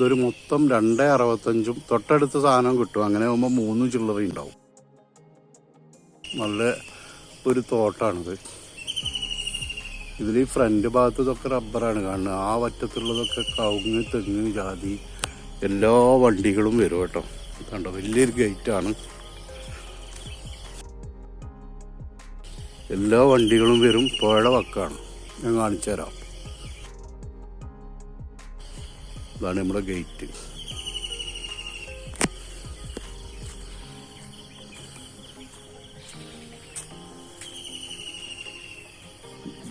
ഇതൊരു മൊത്തം 2.65 തൊട്ടടുത്ത സാധനം കിട്ടും. അങ്ങനെ ആകുമ്പോൾ 3 ചില്ലറ ഉണ്ടാവും. നല്ല ഒരു തോട്ടാണിത്. ഇതിൽ ഈ ഫ്രണ്ട് ഭാഗത്ത് ഇതൊക്കെ റബ്ബറാണ് കാണുന്നത്. ആ വറ്റത്തുള്ളതൊക്കെ കവുങ്ങ്, തെങ്ങ്, ജാതി എല്ലാ വണ്ടികളും വരും കേട്ടോ. കണ്ടോ, വലിയൊരു ഗേറ്റാണ്. എല്ലാ വണ്ടികളും വരും. പുഴ വക്കാണ്. ഞാൻ കാണിച്ചു തരാം. ഇതാണ് നമ്മുടെ ഗേറ്റ്.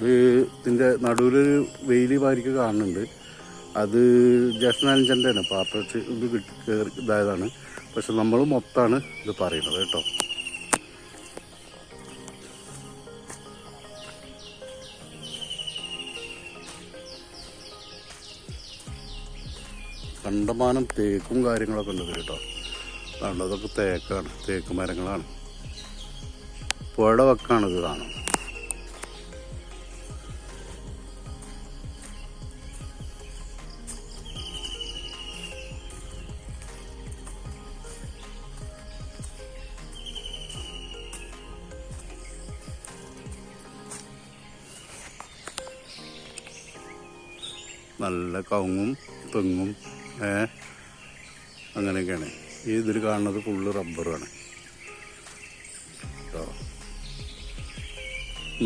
ഇതിൻ്റെ നടുവിലൊരു വെയിൽ വാരിക്ക് കാണുന്നുണ്ട്. അത് ജസ്നാലഞ്ചൻ്റെയാണ് പാപ്പറ്റ് ഇത് കയറി ഇതായതാണ്. പക്ഷെ നമ്മൾ മൊത്തമാണ് ഇത് പറയുന്നത് കേട്ടോ. കണ്ടമാനം തേക്കും കാര്യങ്ങളൊക്കെ ഉണ്ട് കേട്ടോ. അതുകൊണ്ട് അതൊക്കെ തേക്കാണ്, തേക്ക് മരങ്ങളാണ്. പുഴ വക്കാണിത് കാണും. നല്ല കവുങ്ങും തെങ്ങും അങ്ങനെയൊക്കെയാണ്. ഈ ഇതിൽ കാണുന്നത് ഫുള്ള് റബ്ബറാണ് കേട്ടോ.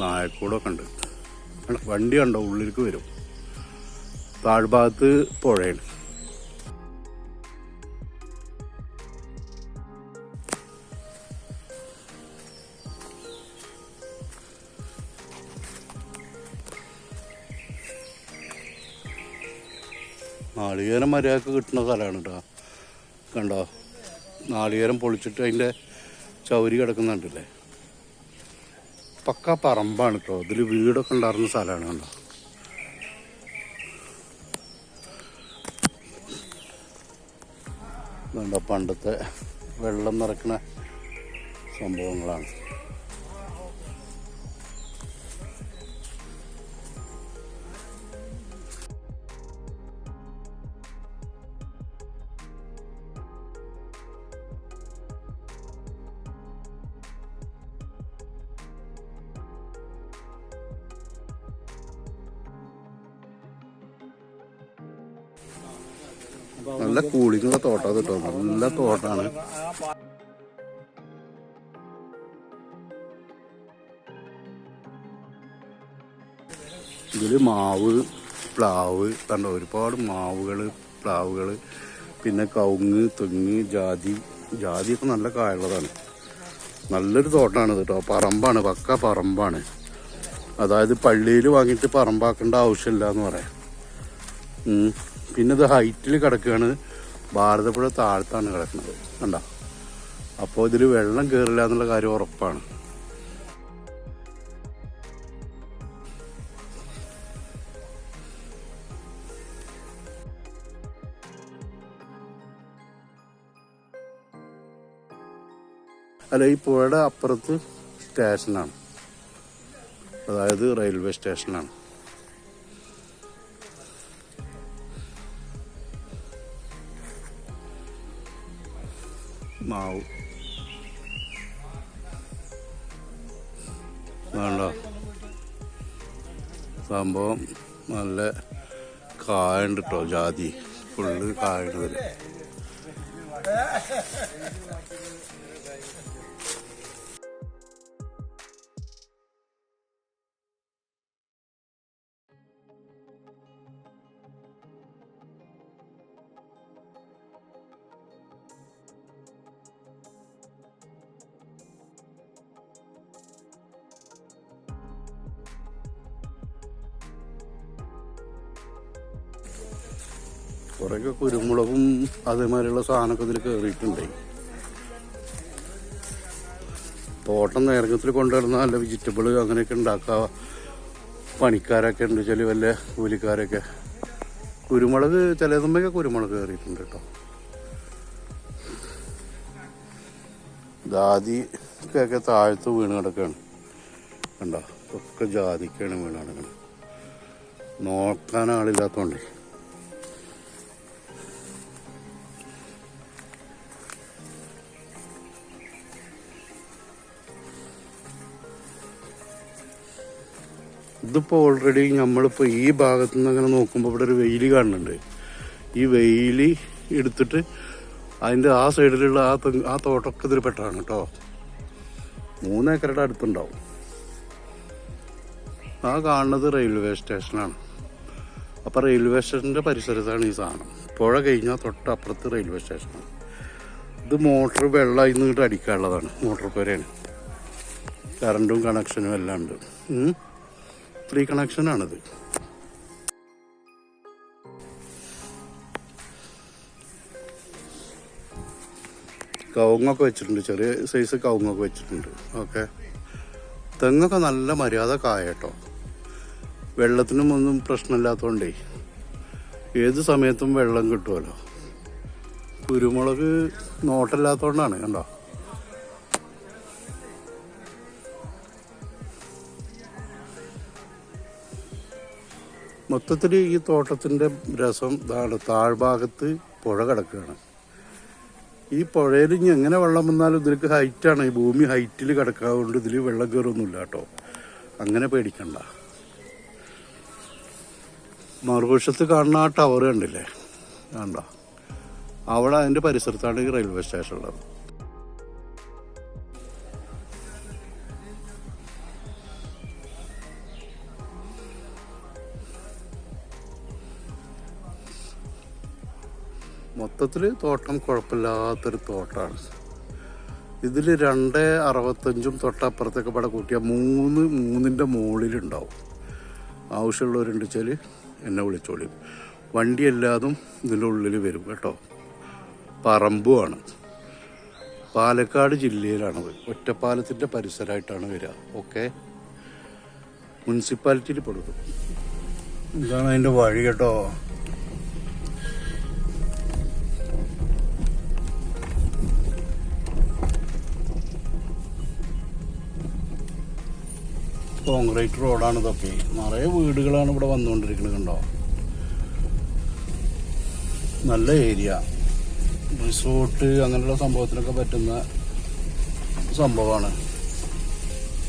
നായക്കൂടൊക്കെ ഉണ്ട്. വണ്ടി കണ്ടോ, ഉള്ളിലേക്ക് വരും. താഴ്ഭാഗത്ത് പുഴയാണ്. നാളികേരം മര്യാദക്ക് കിട്ടുന്ന സ്ഥലമാണ് കേട്ടോ. കണ്ടോ, നാളികേരം പൊളിച്ചിട്ട് അതിൻ്റെ ചൗരി കിടക്കുന്നുണ്ടല്ലേ. പക്ക പറമ്പാണ് കേട്ടോ. ഇതിൽ വീടൊക്കെ ഉണ്ടായിരുന്ന സ്ഥലമാണ്. കണ്ടോ, കണ്ടോ, പണ്ടത്തെ വെള്ളം നിറയ്ക്കുന്ന സംഭവങ്ങളാണ്. നല്ല കൂളിങ്ങുള്ള തോട്ടം കേട്ടോ. നല്ല തോട്ടാണ്. ഇതിൽ മാവ്, പ്ലാവ് കണ്ടോ, ഒരുപാട് മാവുകൾ, പ്ലാവുകൾ, പിന്നെ കവുങ്ങ്, തെങ്ങ്, ജാതിയൊക്കെ നല്ല കായുള്ളതാണ്. നല്ലൊരു തോട്ടാണ് കേട്ടോ. പറമ്പാണ്, പക്ക പറമ്പാണ്. അതായത് പള്ളിയിൽ വാങ്ങിയിട്ട് പറമ്പാക്കേണ്ട ആവശ്യമില്ല എന്ന് പറയാം. പിന്നെ ഇത് ഹൈറ്റിൽ കിടക്കുകയാണ്. ഭാരതപ്പുഴ താഴത്താണ് കിടക്കുന്നത്. കണ്ടോ, അപ്പോൾ ഇതിൽ വെള്ളം കയറില്ല എന്നുള്ള കാര്യം ഉറപ്പാണ്. അല്ല, ഈ പുഴയുടെ അപ്പുറത്ത് സ്റ്റേഷനാണ്. അതായത് റെയിൽവേ സ്റ്റേഷനാണ്. മാവ് വേണ്ട സംഭവം. നല്ല കായുണ്ട് കേട്ടോ. ജാതി ഫുള്ള് കായുണ്ട് ഇതിൽ. കുറേയൊക്കെ കുരുമുളകും അതേമാതിരിയുള്ള സാധനമൊക്കെ ഇതിൽ കയറിയിട്ടുണ്ട്. തോട്ടം നേരത്തിൽ കൊണ്ടുവരുന്ന നല്ല വെജിറ്റബിൾ അങ്ങനെയൊക്കെ ഉണ്ടാക്കുക പണിക്കാരൊക്കെ ഉണ്ട്. ചില വല്ല കൂലിക്കാരൊക്കെ. കുരുമുളക് ചിലതുമ്പൊക്കെ കുരുമുളക് കയറിയിട്ടുണ്ട് കേട്ടോ. ജാതിക്കൊക്കെ താഴത്ത് വീണ് കിടക്കുകയാണ്. കണ്ടോ, ഒക്കെ ജാതിക്കാണ് വീണ് കിടക്കുന്നത്. നോക്കാൻ ആളില്ലാത്തതുകൊണ്ട് ഇതിപ്പോൾ ഓൾറെഡി നമ്മളിപ്പോൾ ഈ ഭാഗത്തു നിന്ന് അങ്ങനെ നോക്കുമ്പോൾ ഇവിടെ ഒരു വെയിൽ കാണുന്നുണ്ട്. ഈ വെയിൽ എടുത്തിട്ട് അതിൻ്റെ ആ സൈഡിലുള്ള ആ തോട്ടമൊക്കെ ഇതിൽ പെട്ടതാണ് കേട്ടോ. 3 ഏക്കറുടെ അടുത്തുണ്ടാവും. ആ കാണുന്നത് റെയിൽവേ സ്റ്റേഷനാണ്. അപ്പോൾ റെയിൽവേ സ്റ്റേഷൻ്റെ പരിസരത്താണ് ഈ സാധനം. പുഴ കഴിഞ്ഞാൽ തൊട്ടപ്പുറത്ത് റെയിൽവേ സ്റ്റേഷനാണ്. ഇത് മോട്ടർ വെള്ളം ഇന്നിട്ട് അടിക്കാനുള്ളതാണ്. മോട്ടോർ പുരയാണ്. കറണ്ടും കണക്ഷനും എല്ലാം ഉണ്ട്. ഫ്രീ കണക്ഷനാണിത്. കവുങ്ങൊക്കെ വെച്ചിട്ടുണ്ട്. ചെറിയ സൈസ് കവുങ്ങൊക്കെ വെച്ചിട്ടുണ്ട്. ഓക്കെ. തെങ്ങൊക്കെ നല്ല മര്യാദ കായ കേട്ടോ. വെള്ളത്തിനും ഒന്നും പ്രശ്നമില്ലാത്തതുകൊണ്ടേ ഏത് സമയത്തും വെള്ളം കിട്ടുമല്ലോ. കുരുമുളക് നോട്ടമില്ലാത്തതുകൊണ്ടാണ്. കണ്ടോ, മൊത്തത്തിൽ ഈ തോട്ടത്തിൻ്റെ രസം ഇതാണ്. താഴ്ഭാഗത്ത് പുഴ കിടക്കുകയാണ്. ഈ പുഴയിൽ ഇനി എങ്ങനെ വെള്ളം വന്നാലും ഇതിലേക്ക് ഹൈറ്റാണ്. ഈ ഭൂമി ഹൈറ്റിൽ കിടക്കാതുകൊണ്ട് ഇതിൽ വെള്ളം കയറൊന്നുമില്ല കേട്ടോ. അങ്ങനെ പേടിക്കണ്ട. മറുവശത്ത് കാണുന്ന ആ ടവർ കണ്ടില്ലേ, കണ്ടോ, അവിടെ അതിൻ്റെ പരിസരത്താണ് ഈ റെയിൽവേ സ്റ്റേഷൻ ഉള്ളത്. മൊത്തത്തിൽ തോട്ടം കുഴപ്പമില്ലാത്തൊരു തോട്ടമാണ്. ഇതിൽ 2.65 തൊട്ടപ്പുറത്തൊക്കെ പട കൂട്ടിയാൽ 3ൻ്റെ മുകളിലുണ്ടാവും. ആവശ്യമുള്ളവരുണ്ട് വെച്ചാൽ എന്നെ വിളിച്ചോളി. വണ്ടി എല്ലാതും ഇതിൻ്റെ ഉള്ളിൽ വരും കേട്ടോ. പറമ്പുമാണ്. പാലക്കാട് ജില്ലയിലാണത്. ഒറ്റപ്പാലത്തിൻ്റെ പരിസരമായിട്ടാണ് വരിക. ഓക്കെ. മുനിസിപ്പാലിറ്റിയിൽ പെടും. ഇതാണ് അതിൻ്റെ വഴി കേട്ടോ. കോൺക്രീറ്റ് റോഡാണ് ഇതൊക്കെ. നിറയെ വീടുകളാണ് ഇവിടെ വന്നുകൊണ്ടിരിക്കുന്നത്. കണ്ടോ, നല്ല ഏരിയ. റിസോർട്ട് അങ്ങനെയുള്ള സംഭവത്തിനൊക്കെ പറ്റുന്ന സംഭവമാണ്.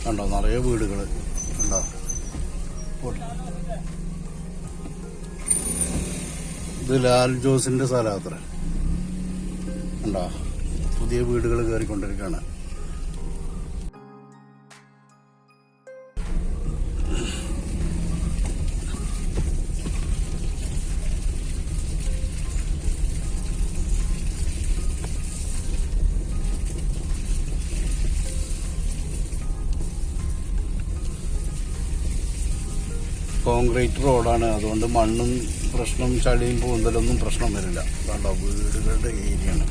കണ്ടോ, നിറയെ വീടുകൾ കണ്ടോ. ഇത് ലാൽ ജോസിന്റെ സ്ഥലത്ര. കണ്ടോ, പുതിയ വീടുകൾ കയറിക്കൊണ്ടിരിക്കുകയാണ്. കോൺക്രീറ്റ് റോഡാണ്. അതുകൊണ്ട് മണ്ണും പ്രശ്നം, ചളിയും പൂന്തലൊന്നും പ്രശ്നം വരില്ല. കണ്ടോ, വീടുകളുടെ ഏരിയയാണ്.